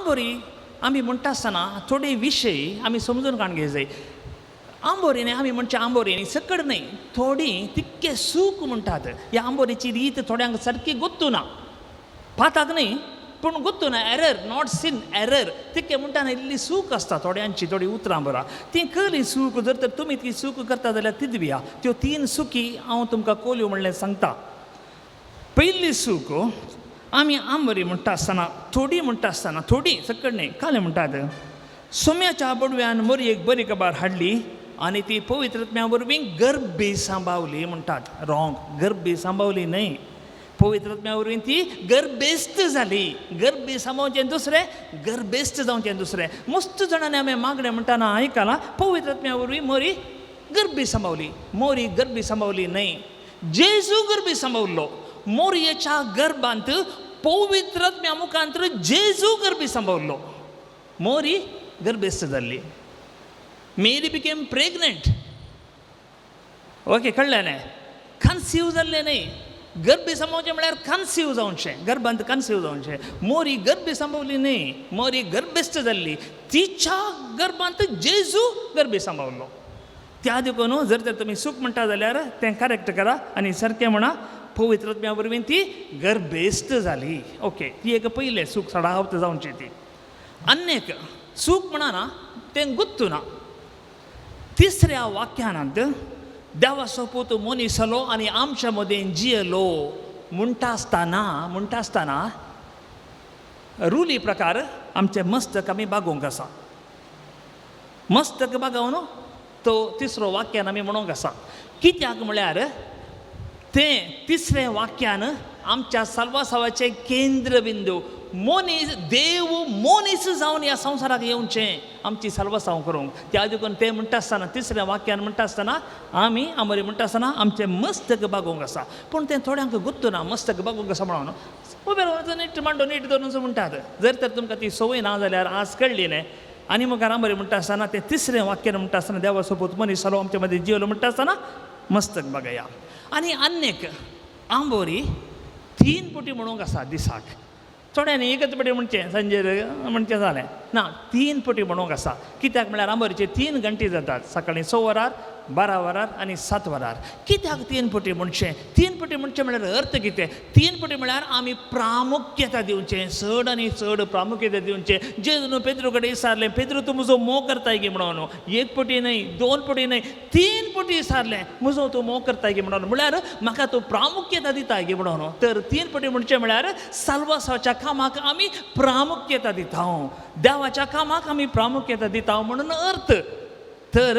आंबोरी आमी म्हणटा आसतना थोडे विशय आमी समजून काडूंक जाय. आंबोरीने आमी म्हणचे आंबोरीने सकड न्हय, थोडी तितके सूख म्हणटात. ह्या आंबोरीची रीत थोड्यांक सारकी गोत्तू ना, पाताक न्हय पूण गोत्तू ना. एरर नॉट सीन एरर तितके म्हणटाना इल्ली सूख आसता थोड्यांची, थोडी उतरां बरा ती खरी सूख. जर तर तुमी ती सूख करता जाल्यार तिदव्या. त्यो 3 सुखी हांव तुमकां कोल्यो म्हणलें सांगता. पयली सूख आमी आंबोरी म्हणटा आसतना थोडी म्हणटा आसतना, थोडी सकड न्हय काले म्हणटात. सोम्याच्या बडव्यान मोरयेक बरी कबार हाडली आनी ती पवित्रत्म्या वरवीं गर्भे सांबावली म्हणटात. रॉंग, गर्भे सांबावली न्हय, पवित्रत्म्या वरवीं ती गर्भेस्त जाली. गर्भे सांबावचें दुसरें, गर्भेस्त जावचें दुसरें. मस्त जाणांनी आमी मागणें म्हणटाना आयकलां, पवित्रत्म्या वरवीं मोरी गर्भे सांबावली. मोरी गर्भे सांबावली न्हय, जेजू गर्भे सांबावलो. मोरयेच्या गर्भांत पवित्रत्म्या मुखांतर जेजू गर्भे सांबावलो. मोरी गर्भेस्त जाल्ली. मेरी बिकेम प्रेग्नंट. ओके, कळ्ळें न्हय? कन्सीव जाल्लें न्हय. गर्भे सांबावचें म्हळ्यार कन्सीव जावचें, गर्भांत कन्सीव जावचें. मोरी गर्भे सांबावली न्हय, मोरी गर्भेस्त जाल्ली. तिच्या गर्भांत जेजू गर्भे सांबावलो. त्या देखून जर तर तुमी सूख म्हणटा जाल्यार तें करेक्ट करा आनी सारकें म्हणा. पवित्रत्म्या वरवीं ती गर्भेस्त जाली. ओके, ती एक पयलें सूख सडावत जावची. ती अन्यक सूख म्हणना तें गुत्तू ना. तिसऱ्या वाक्यानांत देवाचो पूत मनीस जालो आनी आमच्या मदें जियेलो म्हणटा आसतना रुली प्रकार आमचें मस्तक आमी बागोवंक आसा. मस्तक बागोवन तो तिसरो वाक्यान आमी म्हणूंक आसा. कित्याक म्हळ्यार तें तिसरें वाक्यान आमच्या साल्वासावाचें केंद्रबिंदू मनीस, देव मनीस जावन ह्या संवसाराक येवचें आमची साल्वासाव करूंक. त्या देखून तें म्हणटा आसतना तिसऱ्या वाक्यान म्हणटा आसतना आमी आंबोरी म्हणटा आसतना आमचें मस्तक बागोवंक आसा. पूण तें थोड्यांक गुत्तू ना मस्तक बागोवंक आसा म्हणून. उबे रावन नीट मांडो नीट धरून म्हणटात. जर तर तुमकां ती संवय ना जाल्यार आज कळ्ळी न्हय. आनी मुखार आंबोरी म्हणटा आसतना तें तिसरें वाक्यान म्हणटा आसतना देवाचो पूत मनीस जालो आमचे मदीं जियेलो म्हणटा आसतना मस्तक बागया. आनी अन्यक आंबोरी 3 पुटी म्हणूंक आसा दिसाक. थोड्यांनी एकच पुटी म्हणचें संजेर म्हणचें जालें ना, 3 पुटी म्हणूंक आसा. कित्याक म्हळ्यार आंबोरीचे 3 घंटी जातात, सकाळीं 6 वरार, 12 वरार आनी 7 वरार. कित्याक 3 पुटी म्हणचें? 3 पुटी म्हणचें म्हळ्यार अर्थ कितें? 3 पुटी म्हळ्यार आमी प्रामुख्यता दिवचें, चड आनी चड प्रामुख्यता दिवचें. जेजून पेद्रू कडेन विचारलें, पेद्रू तूं म्हजो मोग करताय गे म्हणून. 1 पुटी न्हय, 2 पुटी न्हय, 3 पुटी विचारलें, म्हजो तूं मोग करताय गे म्हणून. म्हळ्यार म्हाका तूं प्रामुख्यता दिताय गे म्हणून. तर 3 पुटी म्हणचें म्हळ्यार साल्वासाच्या कामाक आमी प्रामुख्यता दिता, देवाच्या कामाक आमी प्रामुख्यता दिता म्हणून अर्थ. तर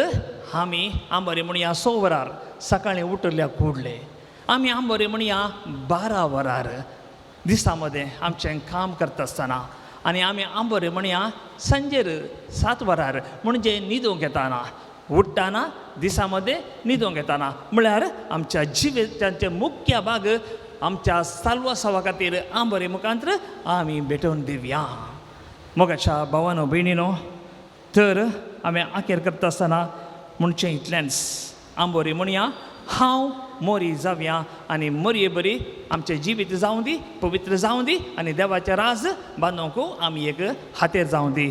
आमी आंबोरी म्हणया 6 वरार सकाळीं उठल्या कुडले. आमी आंबोरी म्हणया 12 वरार दिसा मदें आमचें काम करता आसतना. आनी आमी आंबोरी म्हणया सांजेर 7 वरार म्हणजे न्हिदूंक येताना, उठ्ठाना दिसा मदें न्हिदूंक येताना. म्हळ्यार आमच्या जिविताचे मुख्य भाग आमच्या साल्वासावा खातीर आंबोरी मुखांतर आमी भेटोवन दिवया. मोगाच्या भावानो भयणीनो, तर आमी आखेर करता आसतना म्हणचें इतलेंच. आंबोरी म्हणया हांव मोरी जावया आनी मोरये बरी आमचें जिवीत जावं दी, पवित्र जावं दी आनी देवाचें राज बांदूंक आमी एक हातेर जावं दी.